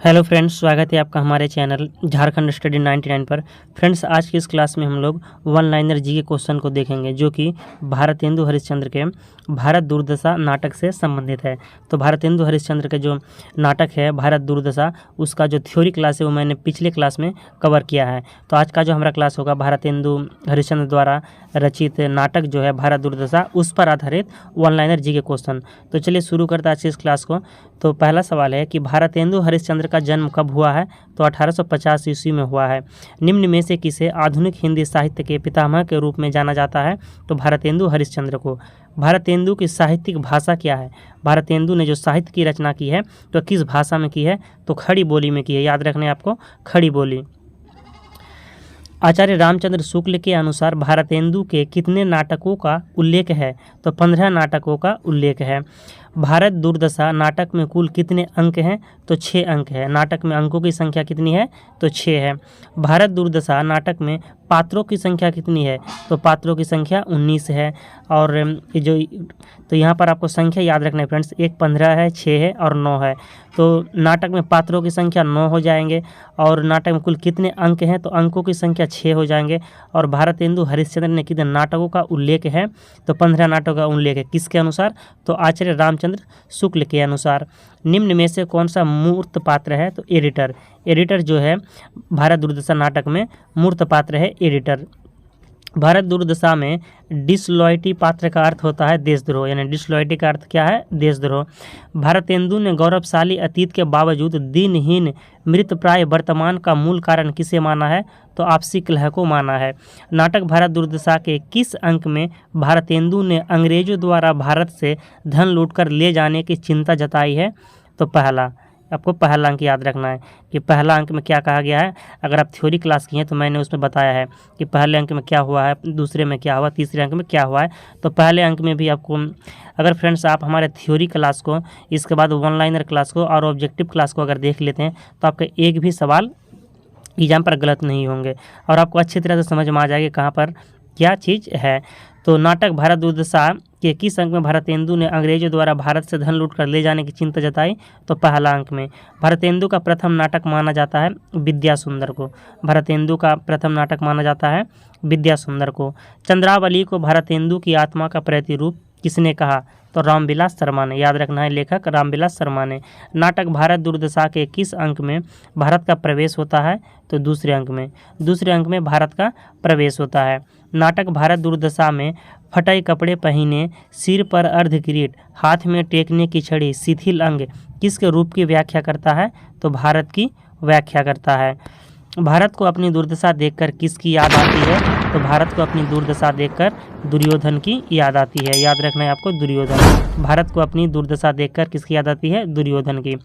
Hello friends, स्वागत है आपका हमारे चैनल झारखंड स्टडी 99 पर। फ्रेंड्स, आज की इस क्लास में हम लोग वन लाइनर जी के क्वेश्चन को देखेंगे जो कि भारतेंदु हरिश्चंद्र के भारत दुर्दशा नाटक से संबंधित है। तो भारतेंदु हरिश्चंद्र के जो नाटक है भारत दुर्दशा, उसका जो थ्योरी क्लास है वो मैंने पिछले क्लास में कवर किया है। तो आज का जो हमारा क्लास होगा भारतेंदु हरिश्चंद्र द्वारा रचित नाटक जो है भारत दुर्दशा, उस पर आधारित वन लाइनर जी के क्वेश्चन। तो चलिए शुरू करते हैं आज की इस क्लास को। तो पहला सवाल है कि भारतेंदु हरिश्चंद्र का जन्म कब हुआ है? तो 1850 ईस्वी में हुआ है। निम्न में से किसे आधुनिक हिंदी साहित्य के पितामह के रूप में जाना जाता है? तो भारतेंदु हरिश्चंद्र को। भारतेंदु की साहित्यिक भाषा क्या है? भारतेंदु ने जो साहित्य की रचना की है तो किस भाषा में की है? तो खड़ी बोली में की है। याद रखना है आपको, खड़ी बोली। आचार्य रामचंद्र शुक्ल के अनुसार भारतेंदु के कितने नाटकों का उल्लेख है? तो 15 नाटकों का उल्लेख है। भारत दुर्दशा नाटक में कुल कितने अंक हैं? तो 6 अंक है। नाटक में अंकों की संख्या कितनी है? तो 6 है। भारत दुर्दशा नाटक में पात्रों की संख्या कितनी है? तो पात्रों की संख्या 19 है। और तो यहाँ पर आपको संख्या याद रखना है फ्रेंड्स, एक 15 है, 6 है और 9 है। तो नाटक में पात्रों की संख्या 9 हो जाएंगे। और नाटक में कुल कितने अंक हैं? तो अंकों की संख्या 6 हो जाएंगे। और भारतेंदु हरिश्चंद्र ने कितने नाटकों का उल्लेख है? तो 15 नाटकों का उल्लेख है। किसके अनुसार? तो आचार्य रामचंद्र शुक्ल के अनुसार। निम्न में से कौन सा मूर्त पात्र है? तो एडिटर। एडिटर जो है भारत दुर्दशा नाटक में मूर्त पात्र है, एडिटर। भारत दुर्दशा में डिसलॉयटी पात्र का अर्थ होता है देशद्रोह, यानी डिसलॉयटी का अर्थ क्या है? देशद्रोह। भारतेंदु ने गौरवशाली अतीत के बावजूद दीनहीन मृतप्राय वर्तमान का मूल कारण किसे माना है? तो आपसी कलह को माना है। नाटक भारत दुर्दशा के किस अंक में भारतेंदु ने अंग्रेजों द्वारा भारत से धन लूटकर ले जाने की चिंता जताई है? तो पहला। आपको पहला अंक याद रखना है कि पहला अंक में क्या कहा गया है। अगर आप थ्योरी क्लास की हैं तो मैंने उसमें बताया है कि पहले अंक में क्या हुआ है, दूसरे में क्या हुआ, तीसरे अंक में क्या हुआ है। तो पहले अंक में भी आपको, अगर फ्रेंड्स आप हमारे थ्योरी क्लास को, इसके बाद वन लाइनर क्लास को और ऑब्जेक्टिव क्लास को अगर देख लेते हैं तो आपका एक भी सवाल एग्जाम पर गलत नहीं होंगे और आपको अच्छी तरह से समझ में आ जाएगी कहाँ पर क्या चीज़ है। तो नाटक भारत दुर्दशा के किस अंक में भारतेंदु ने अंग्रेजों द्वारा भारत से धन लूट कर ले जाने की चिंता जताई? तो पहला अंक में। भारतेंदु का प्रथम नाटक माना जाता है विद्या सुंदर को। भारतेंदु का प्रथम नाटक माना जाता है विद्या सुंदर को। चंद्रावली को भारतेंदु की आत्मा का प्रतिरूप किसने कहा? तो रामविलास शर्मा ने। याद रखना है, लेखक रामविलास शर्मा ने। नाटक भारत दुर्दशा के किस अंक में भारत का प्रवेश होता है? तो दूसरे अंक में। दूसरे अंक में भारत का प्रवेश होता है। नाटक भारत दुर्दशा में फटे कपड़े पहने, सिर पर अर्ध किरीट, हाथ में टेकने की छड़ी, शिथिल अंग किसके रूप की व्याख्या करता है? तो भारत की व्याख्या करता है। भारत को अपनी दुर्दशा देखकर किसकी याद आती है? तो भारत को अपनी दुर्दशा देखकर दुर्योधन की याद आती है। याद रखना है आपको, दुर्योधन। भारत को अपनी दुर्दशा देखकर किसकी याद आती है? दुर्योधन की।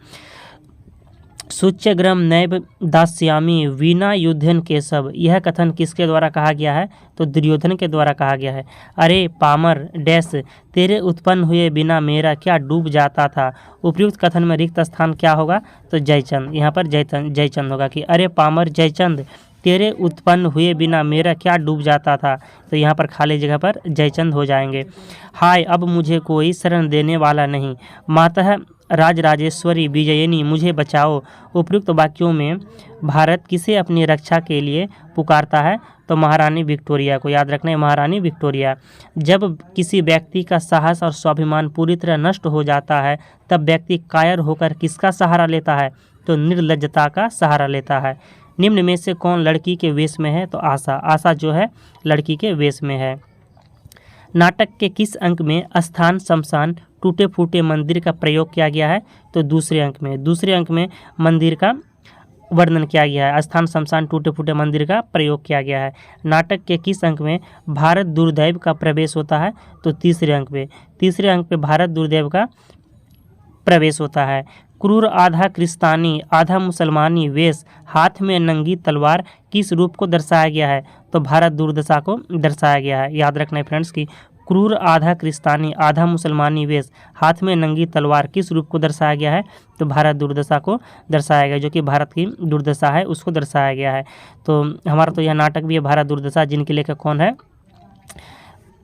सूच्यग्रम नैव दास्यामि वीना युद्धन केशव, यह कथन किसके द्वारा कहा गया है? तो दुर्योधन के द्वारा कहा गया है। अरे पामर डैश, तेरे उत्पन्न हुए बिना मेरा क्या डूब जाता था। उपयुक्त कथन में रिक्त स्थान क्या होगा? तो जयचंद। यहाँ पर जयचंद होगा कि अरे पामर जयचंद, तेरे उत्पन्न हुए बिना मेरा क्या डूब जाता था। तो यहाँ पर खाली जगह पर जयचंद हो जाएंगे। हाय अब मुझे कोई शरण देने वाला नहीं, मातः राजराजेश्वरी विजयिनी मुझे बचाओ। उपयुक्त वाक्यों में भारत किसे अपनी रक्षा के लिए पुकारता है? तो महारानी विक्टोरिया को। याद रखना है, महारानी विक्टोरिया। जब किसी व्यक्ति का साहस और स्वाभिमान पूरी तरह नष्ट हो जाता है तब व्यक्ति कायर होकर किसका सहारा लेता है? तो निर्लज्जता का सहारा लेता है। निम्न में से कौन लड़की के वेश में है? तो आशा। आशा जो है लड़की के वेश में है। नाटक के किस अंक में स्थान शमशान टूटे फूटे मंदिर का प्रयोग किया गया है? तो दूसरे अंक में। दूसरे अंक में मंदिर का वर्णन किया गया है, स्थान शमशान टूटे फूटे मंदिर का प्रयोग किया गया है। नाटक के किस अंक में भारत दुर्दैव का प्रवेश होता है? तो तीसरे अंक में। तीसरे अंक पे भारत दुर्दैव का प्रवेश होता है। क्रूर आधा क्रिस्तानी आधा मुसलमानी वेश, हाथ में नंगी तलवार किस रूप को दर्शाया गया है? तो भारत दुर्दशा को दर्शाया गया है। याद रखना है फ्रेंड्स कि क्रूर आधा क्रिस्तानी आधा मुसलमानी वेश, हाथ में नंगी तलवार किस रूप को दर्शाया गया है? तो भारत दुर्दशा को दर्शाया गया, जो कि भारत की दुर्दशा है उसको दर्शाया गया है। तो हमारा तो यह नाटक भी है भारत दुर्दशा, जिनके लेखक कौन है?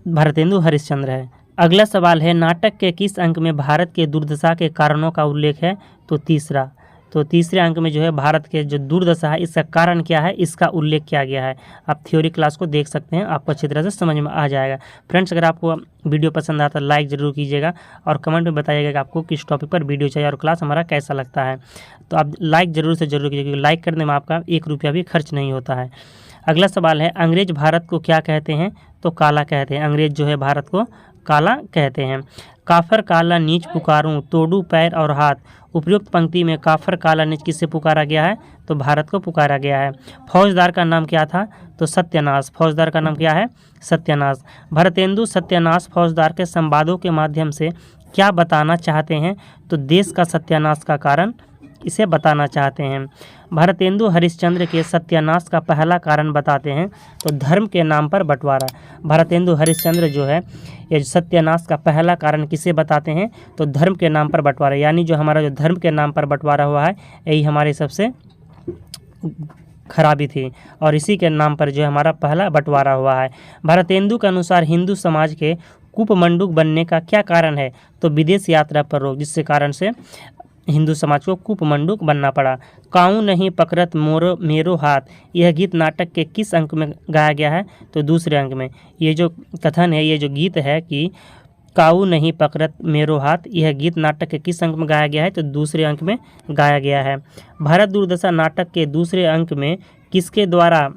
भारतेंदु हरिश्चंद्र है। अगला सवाल है, नाटक के किस अंक में भारत के दुर्दशा के कारणों का उल्लेख है? तो तीसरा। तो तीसरे अंक में जो है भारत के जो दुर्दशा है इसका कारण क्या है इसका उल्लेख किया गया है। आप थ्योरी क्लास को देख सकते हैं, आपको अच्छी तरह से समझ में आ जाएगा। फ्रेंड्स, अगर आपको वीडियो पसंद आता है लाइक ज़रूर कीजिएगा और कमेंट में बताइएगा कि आपको किस टॉपिक पर वीडियो चाहिए और क्लास हमारा कैसा लगता है। तो आप लाइक ज़रूर से ज़रूर कीजिएगा, क्योंकि लाइक करने में आपका 1 रुपया भी खर्च नहीं होता है। अगला सवाल है, अंग्रेज भारत को क्या कहते हैं? तो काला कहते हैं। अंग्रेज जो है भारत को काला कहते हैं। काफर काला नीच पुकारूं, तोड़ू पैर और हाथ। उपयुक्त पंक्ति में काफर काला नीच किससे पुकारा गया है? तो भारत को पुकारा गया है। फौजदार का नाम क्या था? तो सत्यानाश। फौजदार का नाम क्या है? सत्यानाश। भारतेंदु सत्यानाश फौजदार के संवादों के माध्यम से क्या बताना चाहते हैं? तो देश का सत्यानाश का कारण इसे बताना चाहते हैं। भारतेंदु हरिश्चंद्र के सत्यानाश का पहला कारण बताते हैं, तो धर्म के नाम पर बंटवारा। भारतेंदु हरिश्चंद्र जो है ये सत्यानाश का पहला कारण किसे बताते हैं? तो धर्म के नाम पर बंटवारा, यानी जो हमारा जो धर्म के नाम पर बंटवारा हुआ है यही हमारी सबसे खराबी थी और इसी के नाम पर जो हमारा पहला बंटवारा हुआ है। भारतेंदु के अनुसार हिंदू समाज के कूपमंडूक बनने का क्या कारण है? तो विदेश यात्रा पर रोक, जिससे कारण से हिंदू समाज को कूपमंडूक बनना पड़ा। काऊ नहीं पकड़त मोरो मेरो हाथ, यह गीत नाटक के किस अंक में गाया गया है? तो दूसरे अंक में। ये जो कथन है, ये जो गीत है कि काऊ नहीं पकड़त मेरो हाथ, यह गीत नाटक के किस अंक में गाया गया है? तो दूसरे अंक में गाया गया है। भारत दुर्दशा नाटक के दूसरे अंक में किसके द्वारा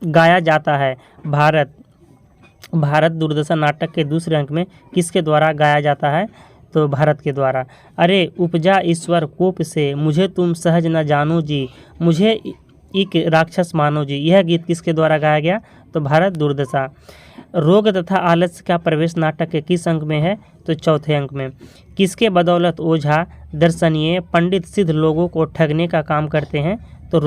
गाया जाता है? भारत दुर्दशा नाटक के दूसरे अंक में किसके द्वारा गाया जाता है? तो भारत के द्वारा। अरे उपजा ईश्वर कोप से, मुझे तुम सहज न जानो जी, मुझे एक राक्षस मानो जी, यह गीत किसके द्वारा गाया गया? तो भारत दुर्दशा। रोग तथा आलस्य का प्रवेश नाटक के किस अंक में है? तो चौथे अंक में। किसके बदौलत ओझा दर्शनीय पंडित सिद्ध लोगों को ठगने का काम करते हैं? तो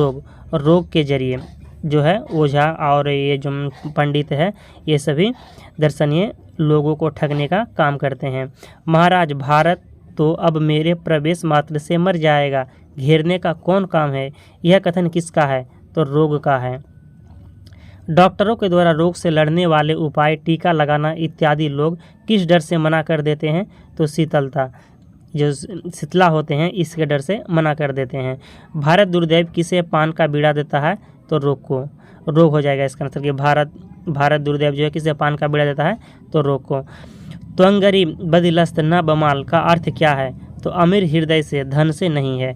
रोग के जरिए जो है ओझा और ये जो पंडित है ये सभी दर्शनीय लोगों को ठगने का काम करते हैं। महाराज भारत तो अब मेरे प्रवेश मात्र से मर जाएगा, घेरने का कौन काम है? यह कथन किसका है? तो रोग का है। डॉक्टरों के द्वारा रोग से लड़ने वाले उपाय, टीका लगाना इत्यादि लोग किस डर से मना कर देते हैं? तो शीतलता, जो शीतला होते हैं इसके डर से मना कर देते हैं। भारत दुर्दैव किसे पान का बीड़ा देता है? तो रोग हो जाएगा इसका मतलब कि भारत दुर्दैव जो है किसे पान का बीड़ा देता है? तो रोग को। त्वंगरी बदिलस्त न बमाल का अर्थ क्या है? तो अमीर हृदय से, धन से नहीं है।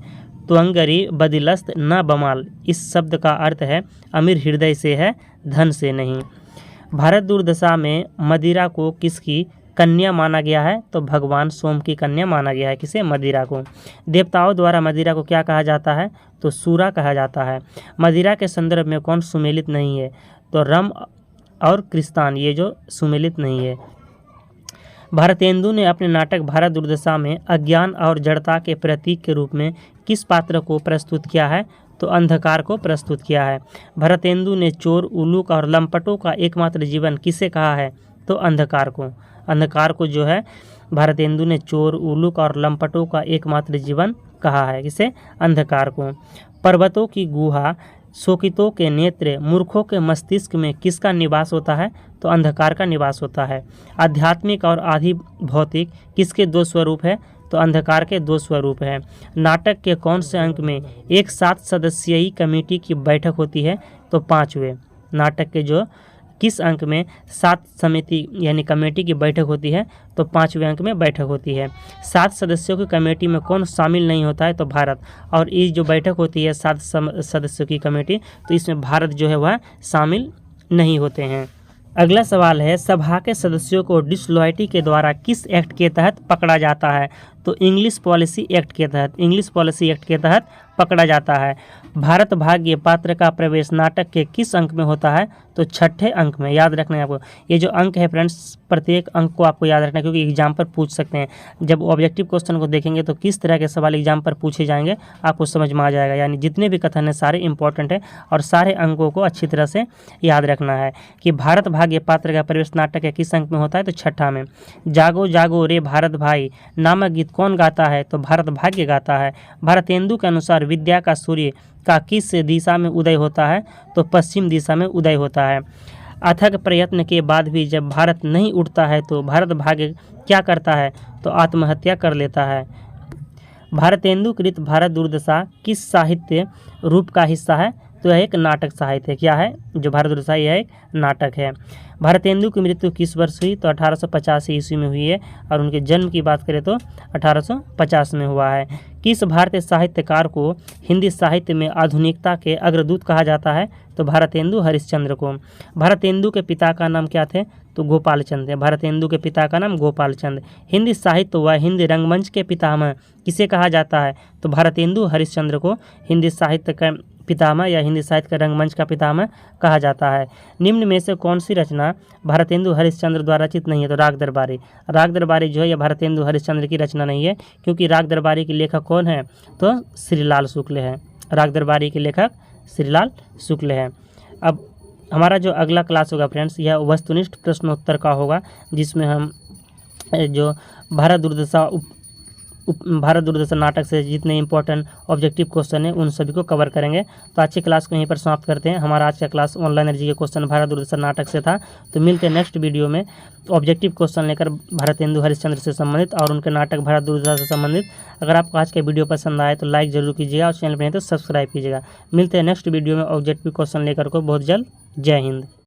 त्वंगरी बदिलस्त न बमाल, इस शब्द का अर्थ है अमीर हृदय से है, धन से नहीं। भारत दुर्दशा में मदिरा को किसकी कन्या माना गया है? तो भगवान सोम की कन्या माना गया है। किसे? मदिरा को। देवताओं द्वारा मदिरा को क्या कहा जाता है? तो सूरा कहा जाता है। मदिरा के संदर्भ में कौन सुमेलित नहीं है? तो रम और क्रिस्तान, ये जो सुमेलित नहीं है। भारतेंदु ने अपने नाटक भारत दुर्दशा में अज्ञान और जड़ता के प्रतीक के रूप में किस पात्र को प्रस्तुत किया है? तो अंधकार को प्रस्तुत किया है। भारतेंदु ने चोर, उलूक और लंपटों का एकमात्र जीवन किसे कहा है? तो अंधकार को। अंधकार को जो है भारतेंदु ने चोर, उलूक और लंपटों का एकमात्र जीवन कहा है। किसे? अंधकार को। पर्वतों की गुहा, शोकितों के नेत्र, मूर्खों के मस्तिष्क में किसका निवास होता है? तो अंधकार का निवास होता है। आध्यात्मिक और आधि भौतिक किसके 2 स्वरूप है? तो अंधकार के 2 स्वरूप है। नाटक के कौन से अंक में एक 7 सदस्यीय कमेटी की बैठक होती है? तो 5वें। नाटक के जो किस अंक में 7 समिति यानी कमेटी की बैठक होती है? तो 5वें अंक में बैठक होती है। 7 सदस्यों की कमेटी में कौन शामिल नहीं होता है? तो भारत। और ये जो बैठक होती है 7 सदस्यों की कमेटी, तो इसमें भारत जो है वह शामिल नहीं होते हैं। अगला सवाल है, सभा के सदस्यों को डिसलॉयल्टी के द्वारा किस एक्ट के तहत पकड़ा जाता है? तो इंग्लिश पॉलिसी एक्ट के तहत। इंग्लिश पॉलिसी एक्ट के तहत पकड़ा जाता है। भारत भाग्य पात्र का प्रवेश नाटक के किस अंक में होता है? तो 6ठे अंक में। याद रखना है आपको, ये जो अंक है फ्रेंड्स, प्रत्येक अंक को आपको याद रखना है, क्योंकि एग्जाम पर पूछ सकते हैं। जब ऑब्जेक्टिव क्वेश्चन को देखेंगे तो किस तरह के सवाल एग्जाम पर पूछे जाएंगे आपको समझ में आ जाएगा। यानी जितने भी कथन है सारे इंपॉर्टेंट है और सारे अंकों को अच्छी तरह से याद रखना है कि भारत भाग्य पात्र का प्रवेश नाटक के किस अंक में होता है? तो 6ठा में। जागो जागो रे भारत भाई नामक गीत कौन गाता है? तो भारत भाग्य गाता है। भारतेंदु के अनुसार विद्या का सूर्य का किस दिशा में उदय होता है? तो पश्चिम दिशा में उदय होता है। अथक प्रयत्न के बाद भी जब भारत नहीं उठता है तो भारत भाग्य क्या करता है? तो आत्महत्या कर लेता है। भारतेंदु कृत भारत दुर्दशा किस साहित्य रूप का हिस्सा है? तो यह एक नाटक साहित्य क्या है? जो भारत दुर्दशा यह एक नाटक है। भारतेंदु की मृत्यु किस वर्ष हुई? तो 1885 ईस्वी में हुई है और उनके जन्म की बात करें तो 1850 में हुआ है। किस भारतीय साहित्यकार को हिंदी साहित्य में आधुनिकता के अग्रदूत कहा जाता है? तो भारतेंदु हरिश्चंद्र को। भारतेंदु के पिता का नाम क्या थे? तो गोपाल चंद है। भारतेंदु के पिता का नाम गोपाल चंद। हिंदी साहित्य व हिंदी रंगमंच के पितामह किसे कहा जाता है? तो भारतेंदु हरिश्चंद्र को हिंदी साहित्य का पितामह या हिंदी साहित्य का रंगमंच का पितामह कहा जाता है। निम्न में से कौन सी रचना भारतेंदु हरिश्चंद्र द्वारा रचित नहीं है? तो राग दरबारी। राग दरबारी जो है यह भारतेंदु हरिश्चंद्र की रचना नहीं है, क्योंकि राग दरबारी के लेखक कौन है? तो श्रीलाल शुक्ल है। राग दरबारी के लेखक श्रीलाल शुक्ल है। अब हमारा जो अगला क्लास होगा फ्रेंड्स, यह वस्तुनिष्ठ प्रश्नोत्तर का होगा, जिसमें हम जो भारत दुर्दशा नाटक से जितने इंपॉर्टेंट ऑब्जेक्टिव क्वेश्चन है उन सभी को कवर करेंगे। तो आज की क्लास को यहीं पर समाप्त करते हैं। हमारा आज का क्लास ऑनलाइन एनर्जी के क्वेश्चन भारत दुर्दशा नाटक से था। तो मिलते हैं नेक्स्ट वीडियो में ऑब्जेक्टिव क्वेश्चन लेकर भारतेंदु हरिश्चंद्र से संबंधित और उनके नाटक भारत दुर्दशा से संबंधित। अगर आपको आज का वीडियो पसंद आए तो लाइक जरूर कीजिएगा और चैनल पर नहीं तो सब्सक्राइब कीजिएगा। मिलते हैं नेक्स्ट वीडियो में ऑब्जेक्टिव क्वेश्चन लेकर को बहुत जल्द। जय हिंद।